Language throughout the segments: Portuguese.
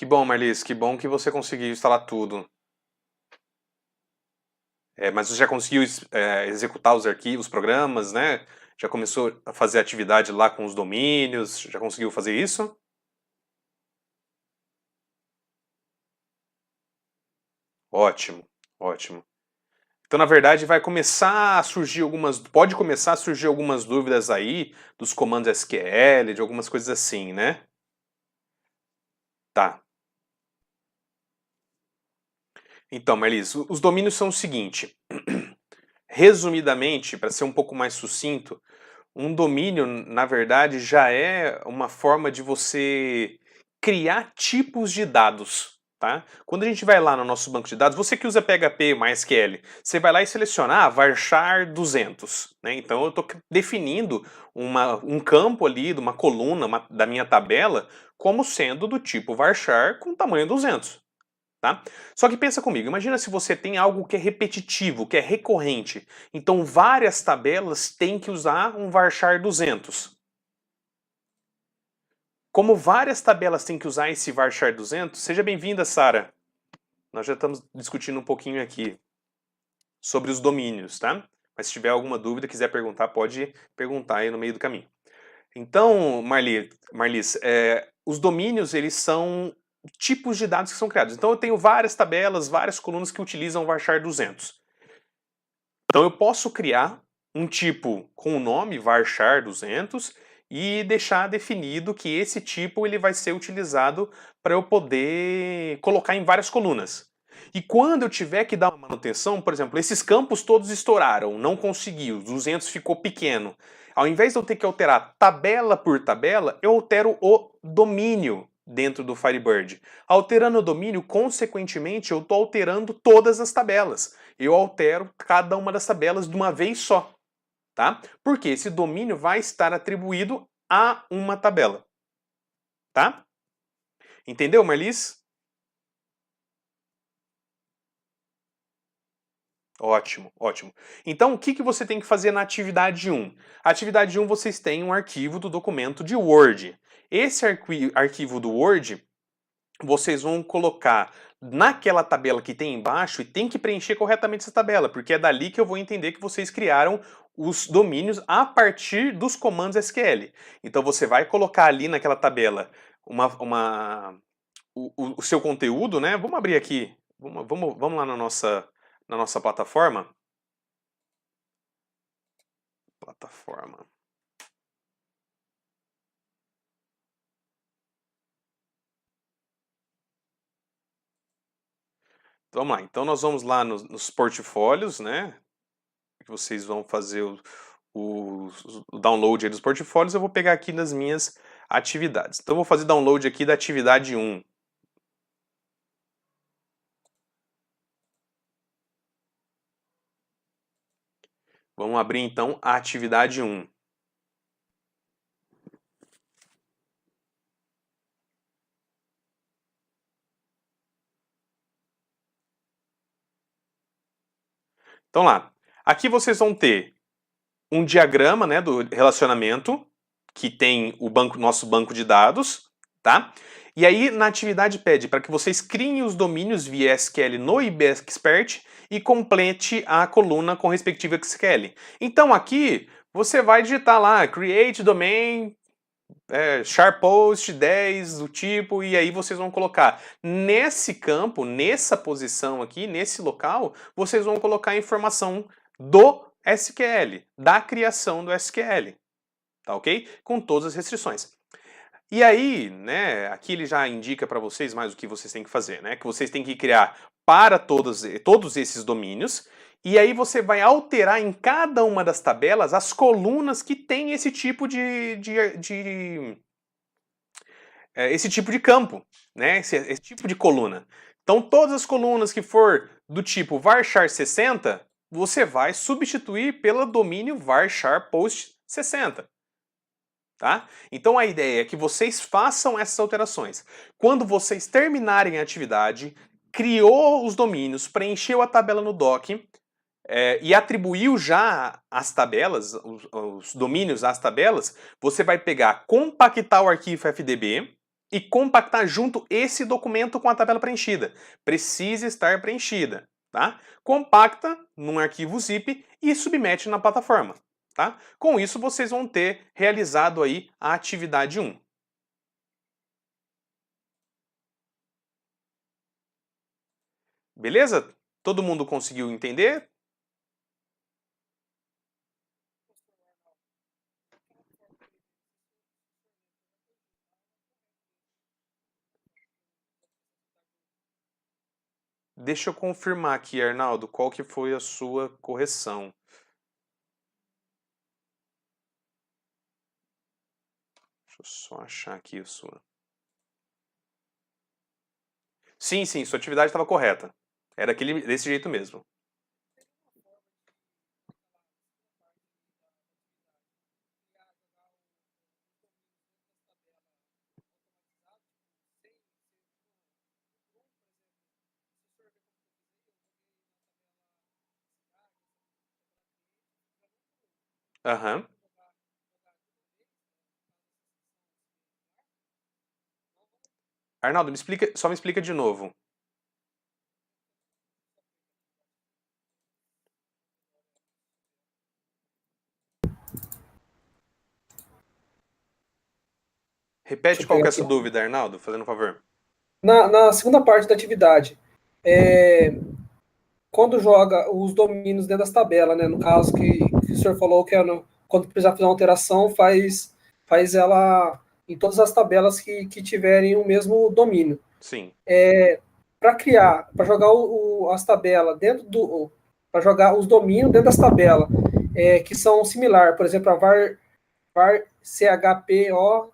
Que bom, Marlis, que bom que você conseguiu instalar tudo. Mas você já conseguiu executar os arquivos, os programas, né? Já começou a fazer atividade lá com os domínios? Já conseguiu fazer isso? Ótimo, ótimo. Então, na verdade, vai começar a surgir pode começar a surgir algumas dúvidas aí dos comandos SQL, de algumas coisas assim, né? Tá. Então, Marlis, os domínios são o seguinte. Resumidamente, para ser um pouco mais sucinto, um domínio, na verdade, já é uma forma de você criar tipos de dados, tá? Quando a gente vai lá no nosso banco de dados, você que usa PHP, MySQL, você vai lá e seleciona varchar 200, né? Então eu estou definindo um campo ali, de uma coluna da minha tabela, como sendo do tipo varchar com tamanho 200. Tá? Só que pensa comigo, imagina se você tem algo que é repetitivo, que é recorrente. Então várias tabelas têm que usar um varchar 200. Como várias tabelas têm que usar esse varchar 200, seja bem-vinda, Sara. Nós já estamos discutindo um pouquinho aqui sobre os domínios, tá? Mas se tiver alguma dúvida, quiser perguntar, pode perguntar aí no meio do caminho. Então, Marlis, os domínios, eles são tipos de dados que são criados. Então eu tenho várias tabelas, várias colunas que utilizam o varchar 200. Então eu posso criar um tipo com o nome varchar 200 e deixar definido que esse tipo ele vai ser utilizado para eu poder colocar em várias colunas. E quando eu tiver que dar uma manutenção, por exemplo, esses campos todos estouraram, não conseguiu, 200 ficou pequeno. Ao invés de eu ter que alterar tabela por tabela, eu altero o domínio dentro do Firebird. Alterando o domínio, consequentemente, eu estou alterando todas as tabelas. Eu altero cada uma das tabelas de uma vez só, tá? Porque esse domínio vai estar atribuído a uma tabela, tá? Entendeu, Marlis? Ótimo, ótimo. Então, o que você tem que fazer na atividade 1? Atividade 1, vocês têm um arquivo do documento de Word. Esse arquivo do Word, vocês vão colocar naquela tabela que tem embaixo e tem que preencher corretamente essa tabela, porque é dali que eu vou entender que vocês criaram os domínios a partir dos comandos SQL. Então você vai colocar ali naquela tabela o seu conteúdo, né? Vamos abrir aqui, vamos lá na nossa plataforma. Plataforma. Vamos lá, então nós vamos lá nos portfólios, né? Que vocês vão fazer o download aí dos portfólios, eu vou pegar aqui nas minhas atividades. Então eu vou fazer download aqui da atividade 1. Vamos abrir então a atividade 1. Então lá, aqui vocês vão ter um diagrama, né, do relacionamento que tem o nosso banco de dados, tá? E aí na atividade pede para que vocês criem os domínios via SQL no IB Expert e complete a coluna com respectivo SQL. Então aqui você vai digitar lá create domain sharpost 10 do tipo, e aí vocês vão colocar nesse campo, nessa posição aqui, nesse local, vocês vão colocar a informação do SQL, da criação do SQL, tá ok? Com todas as restrições. E aí, né, aqui ele já indica para vocês mais o que vocês têm que fazer, né? Que vocês têm que criar para todos esses domínios, e aí você vai alterar em cada uma das tabelas as colunas que tem esse tipo esse tipo de campo, né? Esse tipo de coluna. Então, todas as colunas que for do tipo varchar 60, você vai substituir pelo domínio varchar post 60. Tá? Então a ideia é que vocês façam essas alterações. Quando vocês terminarem a atividade, criou os domínios, preencheu a tabela no doc e atribuiu já as tabelas, os domínios às tabelas, você vai pegar, compactar o arquivo FDB, e compactar junto esse documento com a tabela preenchida. Precisa estar preenchida, tá? Compacta num arquivo zip e submete na plataforma, tá? Com isso vocês vão ter realizado aí a atividade 1. Beleza? Todo mundo conseguiu entender? Deixa eu confirmar aqui, Arnaldo, qual que foi a sua correção. Deixa eu só achar aqui a sua. Sim, sim, sua atividade estava correta. Era desse jeito mesmo. Aham. Arnaldo, só me explica de novo. Deixa Repete eu qual pegar que é aqui. essa dúvida, Arnaldo, fazendo um favor. Na segunda parte da atividade, é, quando joga os domínios dentro das tabelas, né? No caso que o senhor falou que quando precisar fazer uma alteração, faz ela em todas as tabelas que tiverem o mesmo domínio. Sim. Para jogar as tabelas para jogar os domínios dentro das tabelas, que são similar, por exemplo, a var CHPOS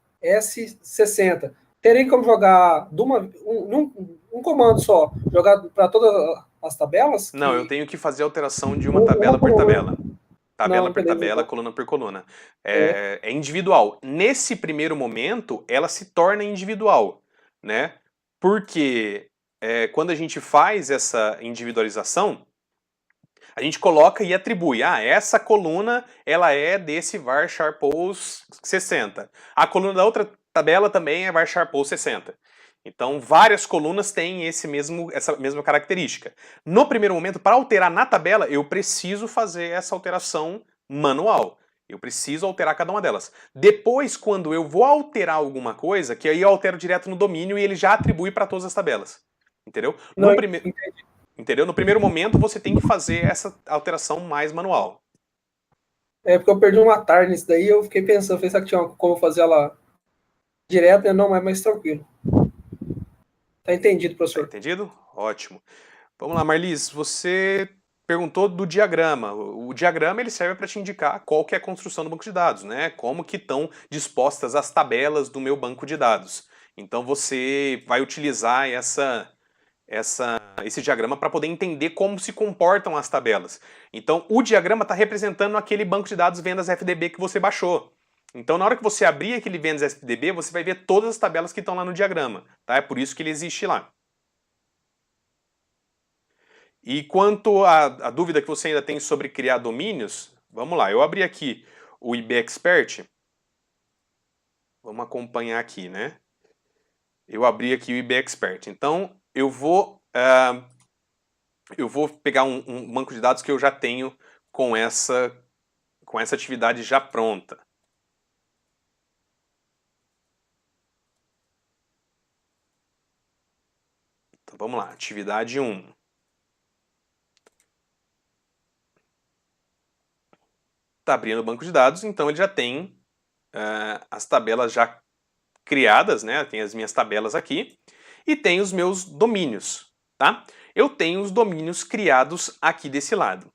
60. Terei como jogar um comando só, jogar para todas as tabelas? Não, eu tenho que fazer alteração de uma Uma tabela por por uma. tabela. Tabela Não, por beleza, tabela, então. coluna por coluna. É, É individual. Nesse primeiro momento, ela se torna individual, né? Porque quando a gente faz essa individualização, a gente coloca e atribui. Ah, essa coluna ela é desse var sharpos 60. A coluna da outra tabela também é var sharpos 60. Então, várias colunas têm essa mesma característica. No primeiro momento, para alterar na tabela, eu preciso fazer essa alteração manual. Eu preciso alterar cada uma delas. Depois, quando eu vou alterar alguma coisa, que aí eu altero direto no domínio e ele já atribui para todas as tabelas. Entendeu? não, Entendeu? No primeiro momento, você tem que fazer essa alteração mais manual. porque eu perdi uma tarde nisso daí, eu fiquei pensando, será que tinha como fazer ela direto, né? Não, mas mais tranquilo. Tá entendido, Tá professor. entendido? Ótimo. Vamos lá, Marlis, você perguntou do diagrama. O diagrama ele serve para te indicar qual que é a construção do banco de dados, né? Como que estão dispostas as tabelas do meu banco de dados. Então você vai utilizar esse diagrama para poder entender como se comportam as tabelas. Então o diagrama está representando aquele banco de dados vendas FDB que você baixou. Então na hora que você abrir aquele vendas FDB, você vai ver todas as tabelas que estão lá no diagrama. Tá? É por isso que ele existe lá. E quanto à dúvida que você ainda tem sobre criar domínios, vamos lá, eu abri aqui o IB Expert. Vamos acompanhar aqui, né? Eu abri aqui o IB Expert. Então, eu vou pegar um banco de dados que eu já tenho com essa atividade já pronta. Então, vamos lá, atividade 1. Está abrindo o banco de dados, então ele já tem as tabelas já criadas, né? Tem as minhas tabelas aqui e tem os meus domínios, tá? Eu tenho os domínios criados aqui desse lado.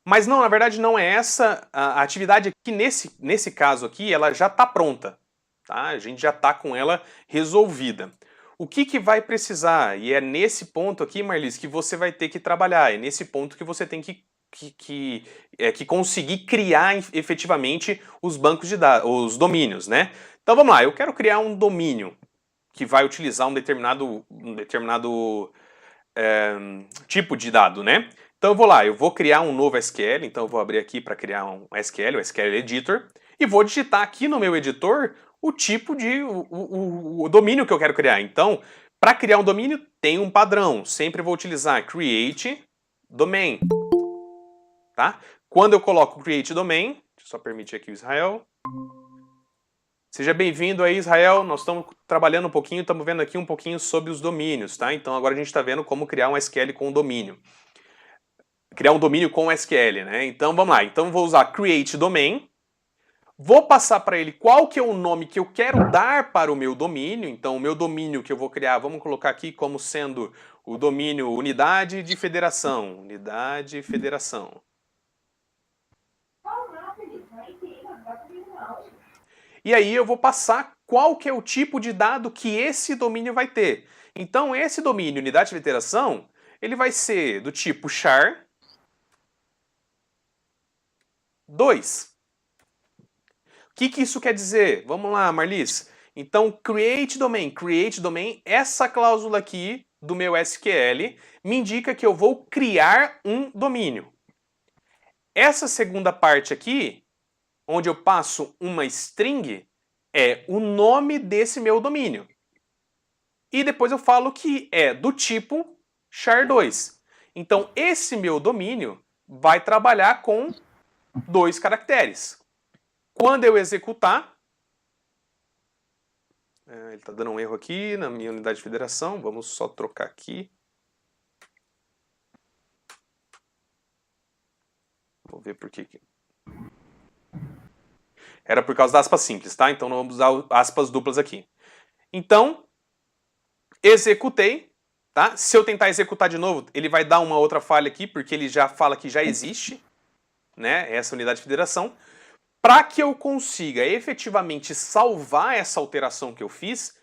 Mas não, na verdade não é essa a atividade aqui nesse caso aqui, ela já está pronta, tá? A gente já está com ela resolvida. O que vai precisar? E é nesse ponto aqui, Marlis, que você vai ter que trabalhar. É nesse ponto que você tem que conseguir criar efetivamente os bancos de dados, os domínios, né? Então vamos lá, eu quero criar um domínio que vai utilizar um determinado tipo de dado, né? Então eu vou lá, eu vou criar um novo SQL, então eu vou abrir aqui para criar um SQL, o SQL Editor, e vou digitar aqui no meu editor o tipo de o domínio que eu quero criar. Então, para criar um domínio, tem um padrão. Sempre vou utilizar create domain. Tá? Quando eu coloco create domain, deixa eu só permitir aqui o Israel. Seja bem-vindo aí, Israel. Nós estamos trabalhando um pouquinho, estamos vendo aqui um pouquinho sobre os domínios, tá? Então agora a gente está vendo como criar um SQL com domínio. Criar um domínio com SQL, né? Então vamos lá. Então vou usar create domain. Vou passar para ele qual que é o nome que eu quero dar para o meu domínio. Então o meu domínio que eu vou criar, vamos colocar aqui como sendo o domínio unidade de federação. Unidade federação. E aí eu vou passar qual que é o tipo de dado que esse domínio vai ter. Então esse domínio unidade de federação, ele vai ser do tipo char 2. O que isso quer dizer? Vamos lá, Marlis. Então create domain, essa cláusula aqui do meu SQL me indica que eu vou criar um domínio. Essa segunda parte aqui, onde eu passo uma string, é o nome desse meu domínio. E depois eu falo que é do tipo char2. Então esse meu domínio vai trabalhar com 2 caracteres. Quando eu executar, ele está dando um erro aqui na minha unidade de federação, vamos só trocar aqui. Vou ver por que. Era por causa da aspa simples, tá? Então não vamos usar aspas duplas aqui. Então, executei, tá? Se eu tentar executar de novo, ele vai dar uma outra falha aqui, porque ele já fala que já existe, né, essa unidade de federação. Para que eu consiga efetivamente salvar essa alteração que eu fiz,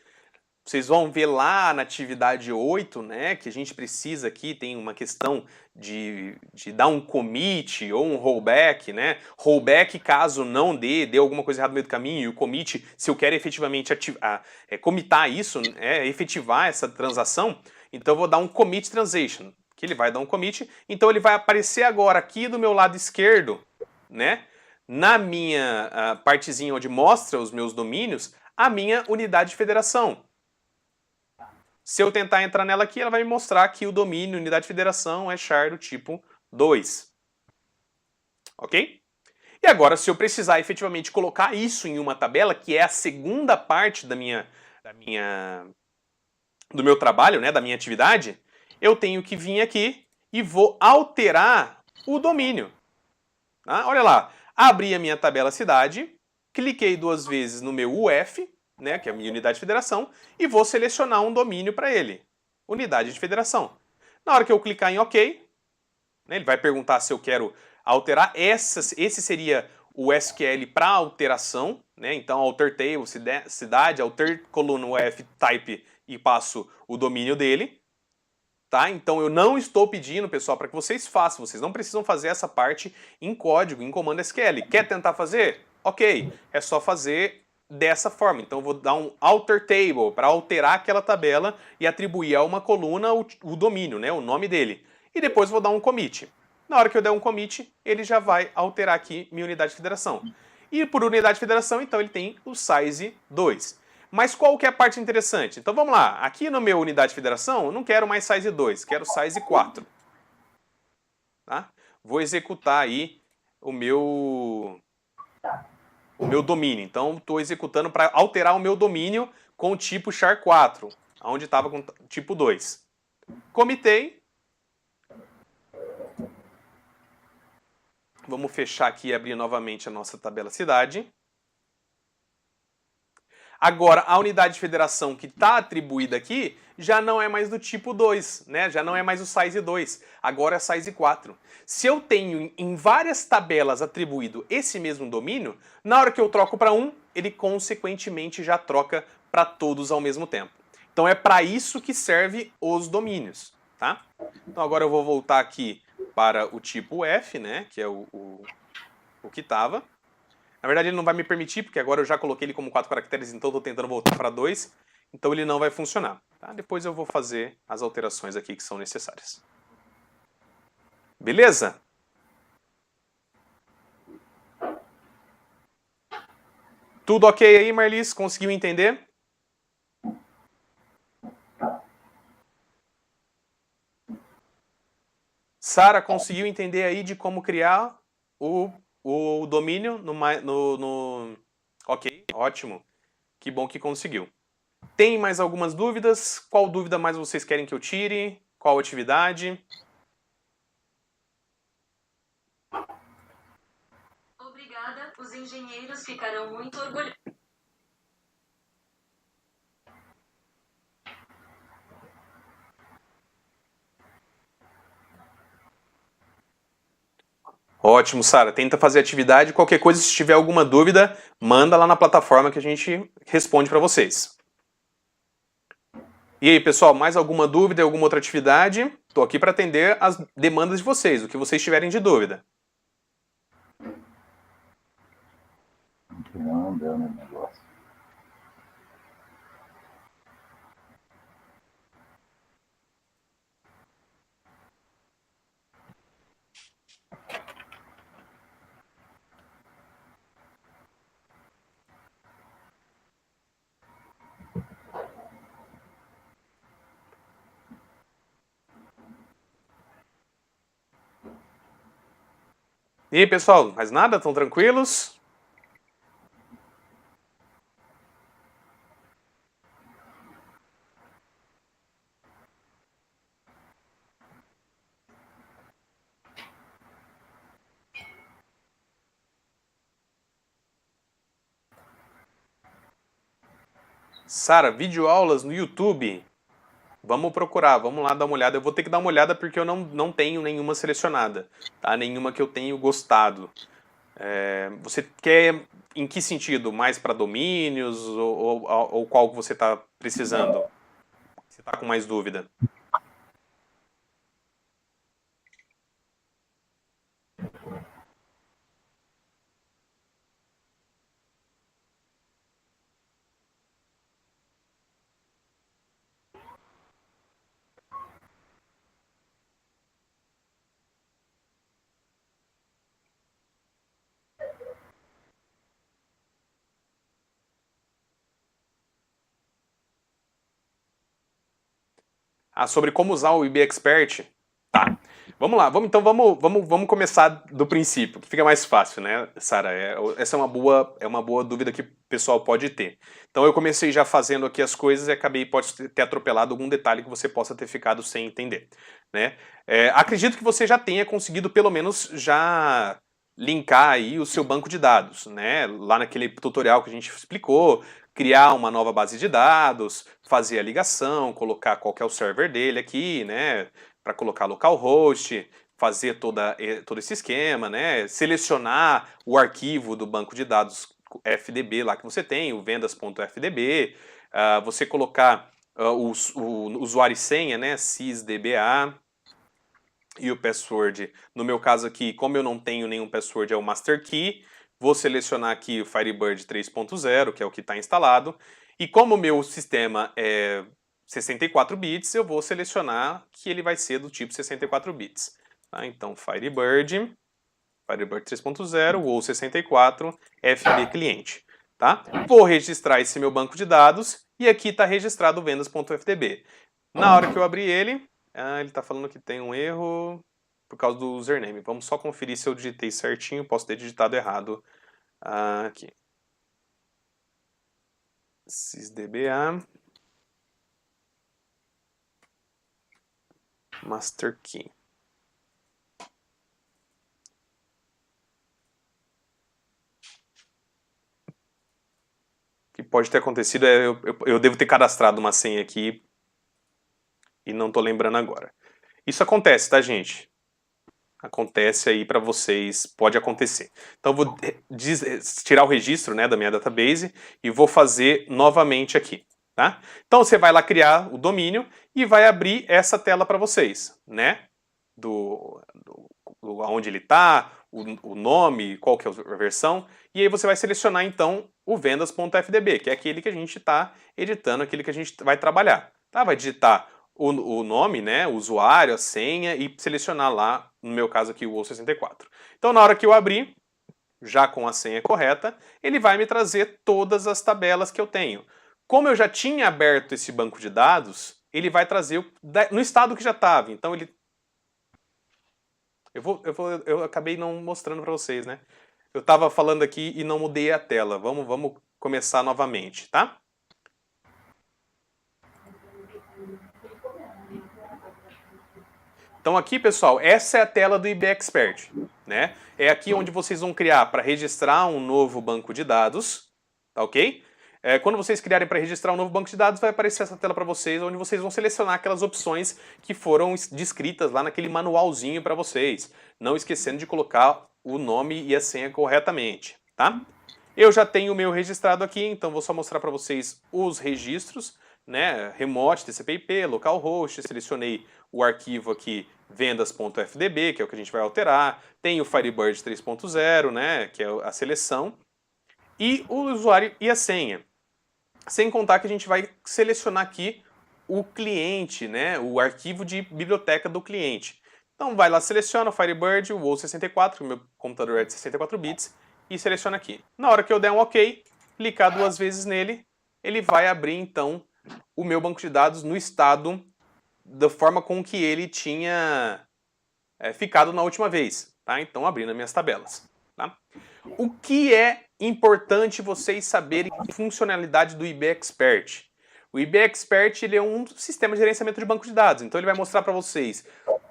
vocês vão ver lá na atividade 8, né, que a gente precisa aqui, tem uma questão de dar um commit ou um rollback, né? Rollback caso não dê alguma coisa errada no meio do caminho, e o commit, se eu quero efetivamente commitar isso, efetivar essa transação, então eu vou dar um commit transaction, que ele vai dar um commit, então ele vai aparecer agora aqui do meu lado esquerdo, né? Na minha partezinha onde mostra os meus domínios, a minha unidade de federação. Se eu tentar entrar nela aqui, ela vai me mostrar que o domínio unidade de federação é char do tipo 2. Ok? E agora, se eu precisar efetivamente colocar isso em uma tabela, que é a segunda parte do meu trabalho, né, da minha atividade, eu tenho que vir aqui e vou alterar o domínio. Tá? Olha lá, abri a minha tabela cidade, cliquei 2 vezes no meu UF, né, que é a minha unidade de federação, e vou selecionar um domínio para ele, unidade de federação. Na hora que eu clicar em OK, né, ele vai perguntar se eu quero alterar. Esse seria o SQL para alteração, né, então alter table, cidade, alter coluna UF type e passo o domínio dele. Tá? Então eu não estou pedindo, pessoal, para que vocês façam, vocês não precisam fazer essa parte em código, em comando SQL. Quer tentar fazer? Ok, é só fazer dessa forma. Então eu vou dar um alter table para alterar aquela tabela e atribuir a uma coluna o domínio, né, o nome dele. E depois vou dar um commit. Na hora que eu der um commit, ele já vai alterar aqui minha unidade de federação. E por unidade de federação, então ele tem o size 2. Mas qual que é a parte interessante? Então vamos lá, aqui no meu unidade de federação, eu não quero mais size 2, quero size 4. Tá? Vou executar aí o meu domínio. Então estou executando para alterar o meu domínio com o tipo char4, onde estava com tipo 2. Comitei. Vamos fechar aqui e abrir novamente a nossa tabela cidade. Agora, a unidade de federação que está atribuída aqui já não é mais do tipo 2, né? Já não é mais o size 2, agora é size 4. Se eu tenho em várias tabelas atribuído esse mesmo domínio, na hora que eu troco para um, ele consequentemente já troca para todos ao mesmo tempo. Então é para isso que serve os domínios, tá? Então agora eu vou voltar aqui para o tipo F, né? Que é o que estava. Na verdade ele não vai me permitir, porque agora eu já coloquei ele como 4 caracteres, então estou tentando voltar para 2. Então ele não vai funcionar. Tá? Depois eu vou fazer as alterações aqui que são necessárias. Beleza? Tudo ok aí, Marlis? Conseguiu entender? Sara, conseguiu entender aí de como criar o domínio no... Ok, ótimo. Que bom que conseguiu. Tem mais algumas dúvidas? Qual dúvida mais vocês querem que eu tire? Qual atividade? Obrigada, os engenheiros ficarão muito orgulhosos. Ótimo, Sara. Tenta fazer atividade. Qualquer coisa, se tiver alguma dúvida, manda lá na plataforma que a gente responde para vocês. E aí, pessoal, mais alguma dúvida, alguma outra atividade? Estou aqui para atender as demandas de vocês, o que vocês tiverem de dúvida. Não deu no negócio. E aí, pessoal, mais nada? Estão tranquilos? Sara, videoaulas no YouTube. Vamos procurar, vamos lá dar uma olhada. Eu vou ter que dar uma olhada porque eu não tenho nenhuma selecionada, tá? Nenhuma que eu tenho gostado. Você quer em que sentido? Mais para domínios ou qual que você está precisando? Você está com mais dúvida? Ah, sobre como usar o IB Expert? Tá. Vamos lá, vamos começar do princípio, que fica mais fácil, né, Sara? Essa é uma boa dúvida que o pessoal pode ter. Então eu comecei já fazendo aqui as coisas e acabei, pode ter atropelado algum detalhe que você possa ter ficado sem entender, né? Acredito que você já tenha conseguido pelo menos já linkar aí o seu banco de dados, né? Lá naquele tutorial que a gente explicou, criar uma nova base de dados, fazer a ligação, colocar qual que é o server dele aqui, né? Para colocar localhost, fazer todo esse esquema, né? Selecionar o arquivo do banco de dados FDB lá que você tem, o vendas.fdb, você colocar o usuário e senha, né? sysdba, e o password. No meu caso aqui, como eu não tenho nenhum password, é o master key. Vou selecionar aqui o Firebird 3.0, que é o que está instalado. E como o meu sistema é 64 bits, eu vou selecionar que ele vai ser do tipo 64 bits. Tá? Então, Firebird 3.0 ou 64 FB cliente. Tá? Vou registrar esse meu banco de dados e aqui está registrado o vendas.ftb. Na hora que eu abrir ele está falando que tem um erro por causa do username. Vamos só conferir se eu digitei certinho, posso ter digitado errado aqui. sysdba master key. O que pode ter acontecido é eu devo ter cadastrado uma senha aqui e não estou lembrando agora. Isso acontece, tá, gente? Acontece aí para vocês, pode acontecer. Então eu vou tirar o registro, né, da minha database e vou fazer novamente aqui, tá? Então você vai lá criar o domínio e vai abrir essa tela para vocês, né? Onde ele está, o nome, qual que é a versão, e aí você vai selecionar então o vendas.fdb, que é aquele que a gente está editando, aquele que a gente vai trabalhar. Tá? Vai digitar o nome, né, o usuário, a senha e selecionar lá, no meu caso aqui, o O64. Então na hora que eu abrir, já com a senha correta, ele vai me trazer todas as tabelas que eu tenho. Como eu já tinha aberto esse banco de dados, ele vai trazer no estado que já estava. Então ele... Eu acabei não mostrando para vocês, né? Eu estava falando aqui e não mudei a tela. Vamos começar novamente, tá? Então aqui, pessoal, essa é a tela do IB Expert, né? É aqui onde vocês vão criar para registrar um novo banco de dados, tá ok? Quando vocês criarem para registrar um novo banco de dados, vai aparecer essa tela para vocês, onde vocês vão selecionar aquelas opções que foram descritas lá naquele manualzinho para vocês, não esquecendo de colocar o nome e a senha corretamente, tá? Eu já tenho o meu registrado aqui, então vou só mostrar para vocês os registros, né? Remote, TCP/IP, localhost, selecionei o arquivo aqui vendas.fdb, que é o que a gente vai alterar, tem o Firebird 3.0, né? Que é a seleção, e o usuário e a senha. Sem contar que a gente vai selecionar aqui o cliente, né? O arquivo de biblioteca do cliente. Então vai lá, seleciona o Firebird, o WoW64, que o meu computador é de 64 bits, e seleciona aqui. Na hora que eu der um OK, clicar 2 vezes nele, ele vai abrir então o meu banco de dados no estado da forma com que ele tinha ficado na última vez, tá? Então abrindo as minhas tabelas, tá? O que é importante vocês saberem de funcionalidade do IB Expert? O IB Expert ele é um sistema de gerenciamento de banco de dados, então ele vai mostrar para vocês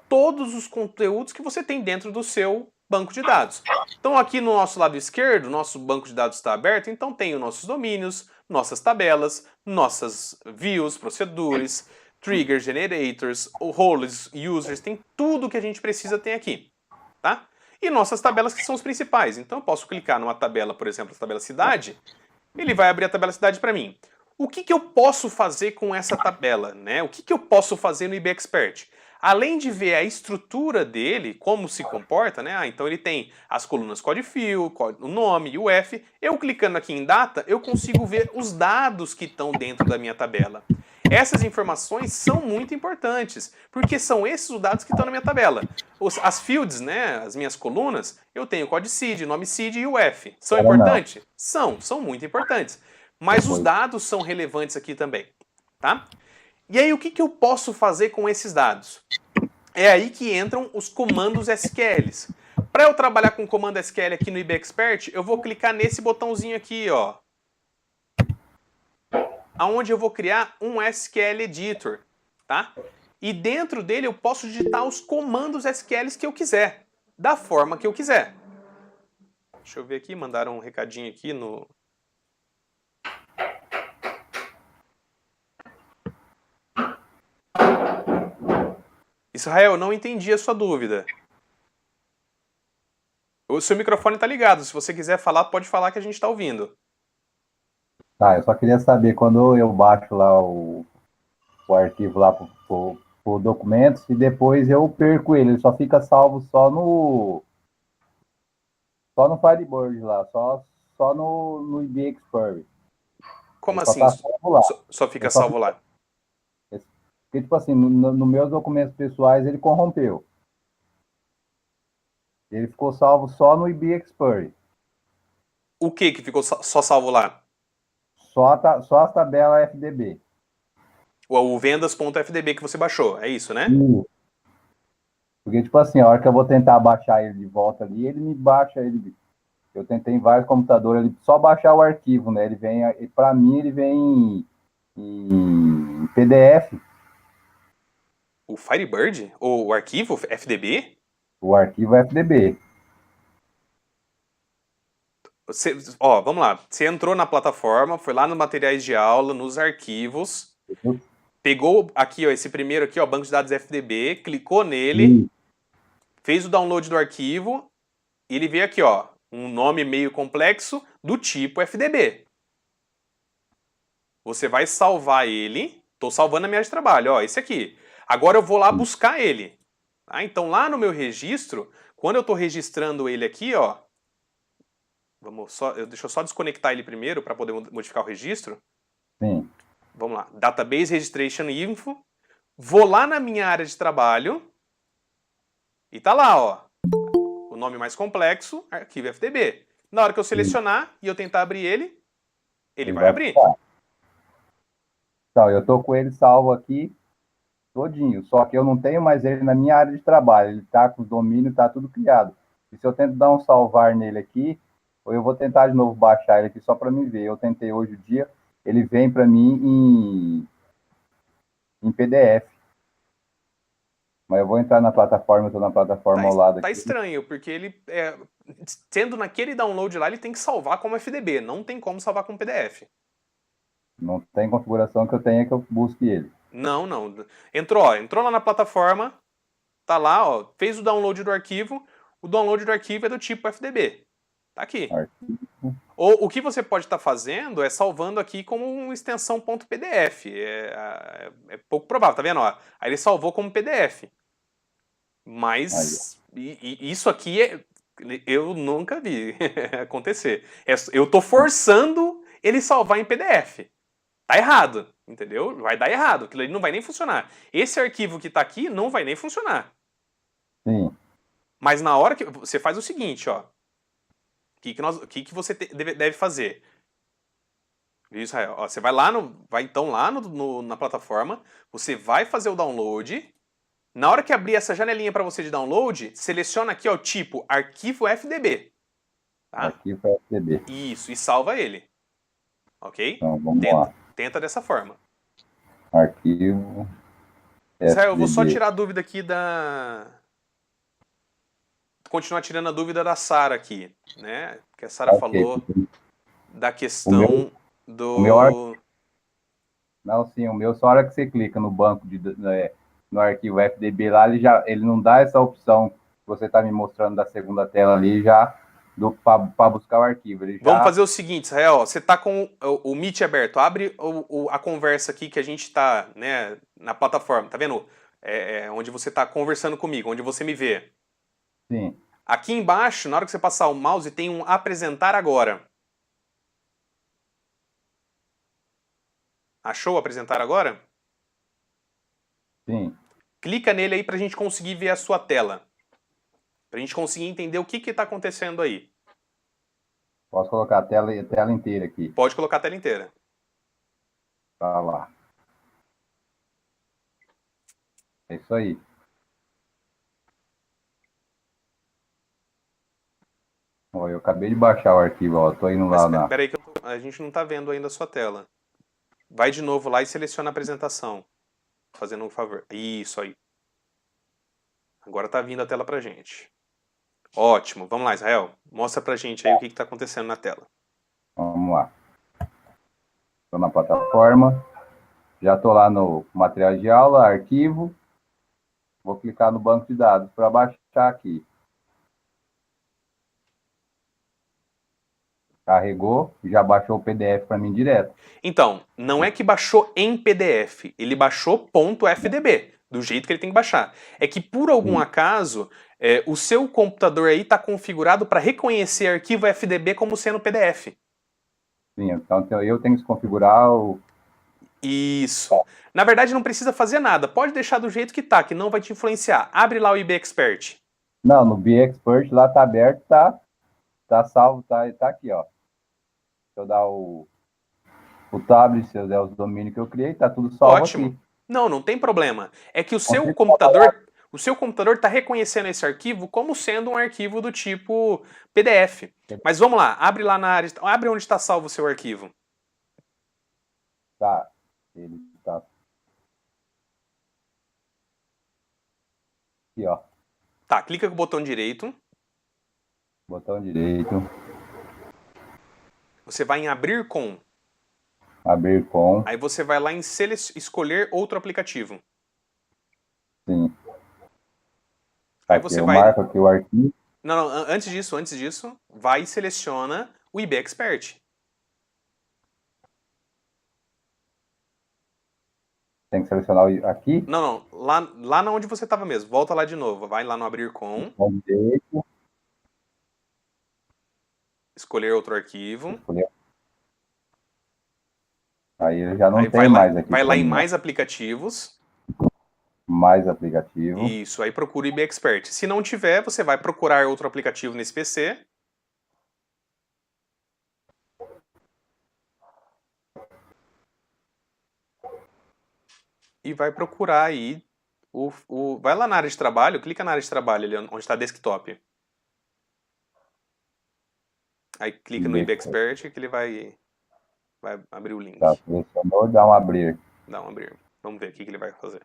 todos os conteúdos que você tem dentro do seu banco de dados. Então aqui no nosso lado esquerdo, nosso banco de dados está aberto, então tem os nossos domínios, nossas tabelas, nossas views, procedures, trigger generators, roles, users, tem tudo que a gente precisa tem aqui, tá? E nossas tabelas que são os principais. Então eu posso clicar numa tabela, por exemplo, a tabela cidade, ele vai abrir a tabela cidade para mim. O que eu posso fazer com essa tabela, né? O que eu posso fazer no IB Expert? Além de ver a estrutura dele, como se comporta, né? Então ele tem as colunas code field, o nome e o F. Eu clicando aqui em data, eu consigo ver os dados que estão dentro da minha tabela. Essas informações são muito importantes, porque são esses os dados que estão na minha tabela. As fields, né, as minhas colunas, eu tenho o code seed, nome seed e o F. São importantes? São muito importantes. Mas os dados são relevantes aqui também, tá? E aí o que eu posso fazer com esses dados? É aí que entram os comandos SQLs. Para eu trabalhar com o comando SQL aqui no IB Expert, eu vou clicar nesse botãozinho aqui, ó, onde eu vou criar um SQL Editor, tá? E dentro dele eu posso digitar os comandos SQLs que eu quiser, da forma que eu quiser. Deixa eu ver aqui, mandaram um recadinho aqui no... Israel, não entendi a sua dúvida. O seu microfone está ligado, se você quiser falar, pode falar que a gente está ouvindo. Tá, eu só queria saber, quando eu baixo lá o arquivo lá pro documentos e depois eu perco ele só fica salvo só no Firebird lá, só no IB Expert. Como Ele assim? Só, tá salvo lá. Só fica salvo lá? Porque, tipo assim, no meus documentos pessoais ele corrompeu. Ele ficou salvo só no IB Expert. O que ficou só salvo lá? Só a tabela FDB. O vendas.fdb que você baixou, é isso, né? Porque, tipo assim, a hora que eu vou tentar baixar ele de volta ali, ele me baixa ele. Eu tentei em vários computadores, ele só baixar o arquivo, né? Ele vem, para mim, ele vem em PDF. O Firebird? O arquivo FDB? O arquivo FDB. Vamos lá. Você entrou na plataforma, foi lá nos materiais de aula, nos arquivos, pegou aqui, ó, esse primeiro aqui, ó, banco de dados FDB, clicou nele, fez o download do arquivo, e ele veio aqui, ó, um nome meio complexo do tipo FDB. Você vai salvar ele, estou salvando a minha área de trabalho, ó, esse aqui. Agora eu vou lá buscar ele. Tá? Então lá no meu registro, quando eu estou registrando ele aqui, ó, deixa eu só desconectar ele primeiro para poder modificar o registro. Sim. Vamos lá, Database Registration Info. Vou lá na minha área de trabalho e tá lá, ó, o nome mais complexo, arquivo FDB. Na hora que eu selecionar e eu tentar abrir ele, ele vai abrir. puxar. Então, eu tô com ele salvo aqui, todinho. Só que eu não tenho mais ele na minha área de trabalho. Ele tá com os domínios, tá tudo criado. E se eu tento dar um salvar nele aqui, ou eu vou tentar de novo baixar ele aqui só para me ver. Eu tentei hoje o dia, ele vem para mim em PDF. Mas eu vou entrar na plataforma, eu tô na plataforma ao lado Tá aqui. estranho, porque ele, tendo naquele download lá, ele tem que salvar como FDB, não tem como salvar como PDF. Não tem configuração que eu tenha que eu busque ele. Não. Entrou lá na plataforma, tá lá, ó, fez o download do arquivo, o download do arquivo é do tipo FDB. Tá aqui. Arquivo. Ou o que você pode estar fazendo é salvando aqui como uma extensão .pdf. É pouco provável, tá vendo? Ó, aí ele salvou como PDF. Mas isso aqui eu nunca vi acontecer. Eu tô forçando ele salvar em PDF. Tá errado, entendeu? Vai dar errado, aquilo ali não vai nem funcionar. Esse arquivo que tá aqui não vai nem funcionar. Sim. Mas na hora que você faz o seguinte, ó. O que você deve fazer? Israel, ó, você vai lá na plataforma, você vai fazer o download. Na hora que abrir essa janelinha para você de download, seleciona aqui, ó, tipo arquivo FDB. Tá? Arquivo FDB. Isso, e salva ele. Ok? Então, vamos lá. Tenta dessa forma. Arquivo Israel, eu vou só FDB. tirar a dúvida aqui continuar tirando a dúvida da Sara aqui, né? Que a Sara falou da questão do... Não, sim, o meu, só a hora que você clica no banco, no arquivo FDB lá, ele não dá essa opção que você está me mostrando da segunda tela ali, já para buscar o arquivo. Vamos fazer o seguinte, Israel, ó, você está com o Meet aberto, abre a conversa aqui que a gente está, né, na plataforma, tá vendo? Onde você está conversando comigo, onde você me vê. Sim. Aqui embaixo, na hora que você passar o mouse, tem um apresentar agora. Achou o apresentar agora? Sim. Clica nele aí para a gente conseguir ver a sua tela. Para a gente conseguir entender o que está acontecendo aí. Posso colocar a tela inteira aqui. Pode colocar a tela inteira. Tá lá. É isso aí. Ó, eu acabei de baixar o arquivo, ó. Tô indo lá na... Peraí que a gente não está vendo ainda a sua tela. Vai de novo lá e seleciona a apresentação. Fazendo um favor. Isso aí. Agora tá vindo a tela pra gente. Ótimo. Vamos lá, Israel. Mostra pra gente aí o que está acontecendo na tela. Vamos lá. Estou na plataforma. Já estou lá no material de aula, arquivo. Vou clicar no banco de dados para baixar aqui. Carregou, já baixou o PDF para mim direto. Então, não é que baixou em PDF, ele baixou .fdb, do jeito que ele tem que baixar. É que, por algum acaso, o seu computador aí está configurado para reconhecer arquivo FDB como sendo PDF. Sim, então eu tenho que configurar o... Isso. Na verdade, não precisa fazer nada. Pode deixar do jeito que tá, que não vai te influenciar. Abre lá o IB Expert. Não, no BXpert lá tá aberto, tá salvo, tá aqui, ó. Se eu dar o tablet, se eu der os domínios que eu criei, tá tudo salvo. Ótimo. Aqui. Não tem problema. É que o seu computador está reconhecendo esse arquivo como sendo um arquivo do tipo PDF. Mas vamos lá, abre lá na área, abre onde está salvo o seu arquivo. Tá, ele tá aqui, ó. Tá, clica com o botão direito. Botão direito. Você vai em abrir com. Abrir com. Aí você vai lá em escolher outro aplicativo. Sim. Aí aqui, você eu vai... marco aqui o arquivo. Não, antes disso, vai e seleciona o IB Expert. Tem que selecionar aqui. Não, lá onde você estava mesmo. Volta lá de novo. Vai lá no abrir com. Direito. Escolher outro arquivo. Aí ele já não aí tem mais aqui. Vai lá em mais aplicativos. Mais aplicativo. Isso, aí procura o IB Expert. Se não tiver, você vai procurar outro aplicativo nesse PC. e vai procurar aí vai lá na área de trabalho, clica na área de trabalho ali onde está desktop. Aí clica no IB Expert que ele vai abrir o link. Tá, selecionou, dá um abrir. Dá um abrir. Vamos ver o que ele vai fazer.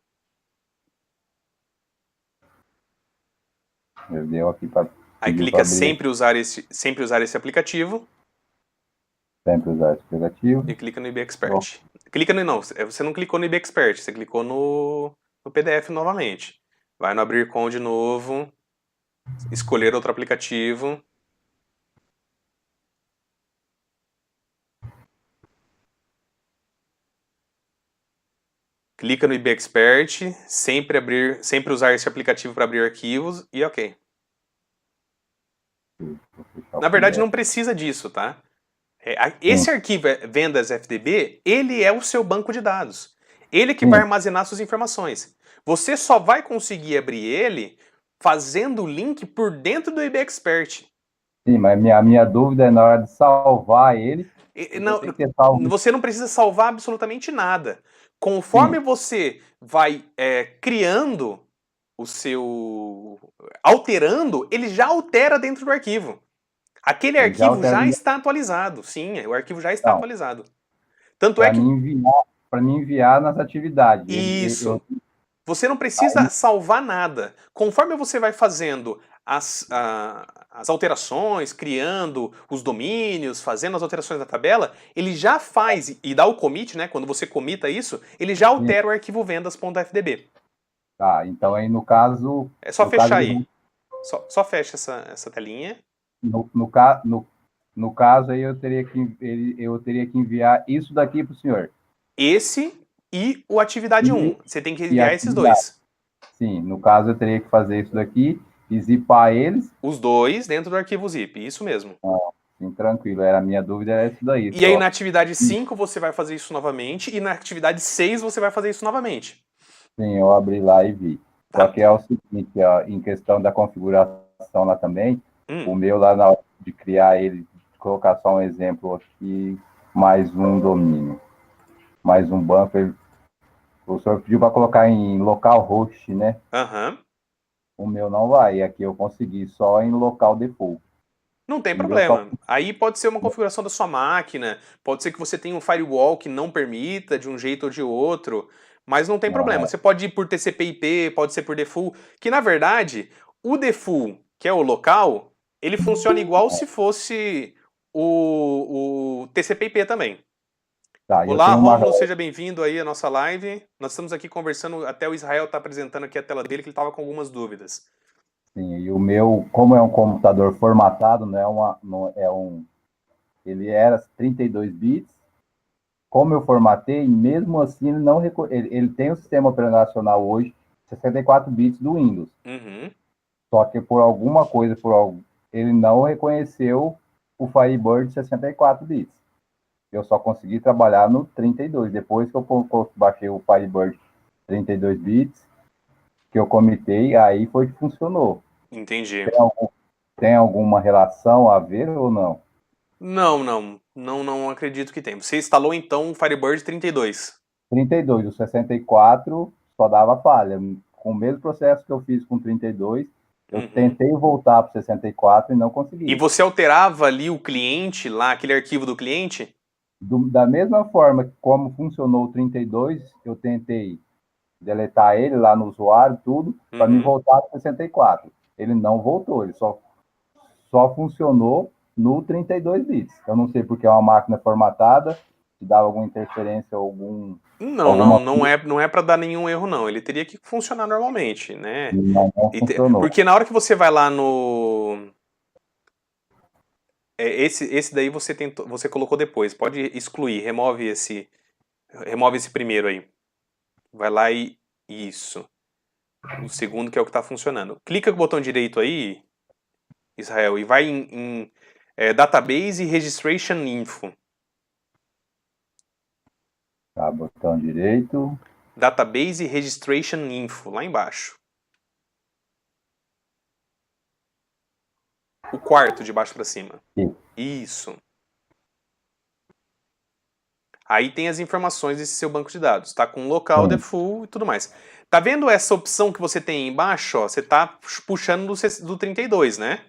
Eu deu aqui para. Aí clica sempre usar esse aplicativo. Sempre usar esse aplicativo. E clica no IB Expert. Clica não, você não clicou no IB Expert, você clicou no PDF novamente. Vai no abrir com de novo, escolher outro aplicativo. Clica no IB Expert, sempre usar esse aplicativo para abrir arquivos e ok. Na verdade não precisa disso, tá? Esse arquivo vendas FDB, ele é o seu banco de dados. Ele que vai armazenar suas informações. Você só vai conseguir abrir ele fazendo o link por dentro do IB Expert. Sim, mas a minha dúvida é na hora de salvar ele. Não, você não precisa salvar absolutamente nada. Conforme você vai criando o seu... alterando, ele já altera dentro do arquivo. Aquele arquivo já está atualizado. Sim, o arquivo já está atualizado. Tanto é que... Para me enviar nas atividades. Isso. Você não precisa salvar nada. Conforme você vai fazendo as alterações, criando os domínios, fazendo as alterações na tabela, ele já faz, e dá o commit, né? Quando você comita isso, ele já altera o arquivo vendas.fdb. Tá, então aí no caso... É só fechar aí. Só fecha essa telinha. No caso aí eu teria que enviar isso daqui para o senhor. Esse e o atividade 1. Você tem que enviar esses dois. Sim, no caso eu teria que fazer isso daqui e zipar eles. Os dois dentro do arquivo zip, isso mesmo. Sim, tranquilo, a minha dúvida é isso daí. E aí na atividade 5 você vai fazer isso novamente e na atividade 6 você vai fazer isso novamente. Sim, eu abri lá e vi. Tá. Só que é o seguinte, ó, em questão da configuração lá também, o meu lá na hora de criar ele, de colocar só um exemplo aqui, mais um domínio, mais um banco, o senhor pediu para colocar em localhost, né? Aham. O meu não vai, aqui eu consegui só em local default. Não tem problema. Aí pode ser uma configuração da sua máquina, pode ser que você tenha um firewall que não permita de um jeito ou de outro, mas não tem problema. Você pode ir por TCP/IP, pode ser por default, que na verdade, o default, que é o local, ele funciona igual se fosse o TCP/IP também. Tá, Olá, Rômulo, seja bem-vindo aí à nossa live. Nós estamos aqui conversando, até o Israel está apresentando aqui a tela dele, que ele estava com algumas dúvidas. Sim, e o meu, como é um computador formatado, ele era 32 bits. Como eu formatei, mesmo assim ele tem um sistema operacional hoje 64 bits do Windows. Uhum. Só que por alguma coisa, ele não reconheceu o Firebird 64 bits. Eu só consegui trabalhar no 32. Depois que eu baixei o Firebird 32 bits, que eu comitei, aí foi que funcionou. Entendi. Tem alguma relação a ver ou não? Não acredito que tem. Você instalou então o Firebird 32. 32, o 64 só dava falha. Com o mesmo processo que eu fiz com 32, eu tentei voltar para o 64 e não consegui. E você alterava ali o cliente, lá, aquele arquivo do cliente? Da mesma forma que como funcionou o 32, eu tentei deletar ele lá no usuário, tudo, para me voltar para o 64. Ele não voltou, ele só funcionou no 32 bits. Eu não sei porque é uma máquina formatada, se dava alguma interferência, Não é para dar nenhum erro, não. Ele teria que funcionar normalmente, né? Não funcionou. Porque na hora que você vai lá no... Esse daí você colocou depois. Pode excluir, remove esse primeiro aí. Vai lá e... Isso. O segundo que é o que está funcionando. Clica com o botão direito aí, Israel, e vai em Database e Registration Info. Tá, botão direito. Database e Registration Info, lá embaixo. O quarto de baixo para cima. Sim. Isso. Aí tem as informações desse seu banco de dados. Tá com local default e tudo mais. Tá vendo essa opção que você tem aí embaixo? Ó? Você tá puxando do 32, né?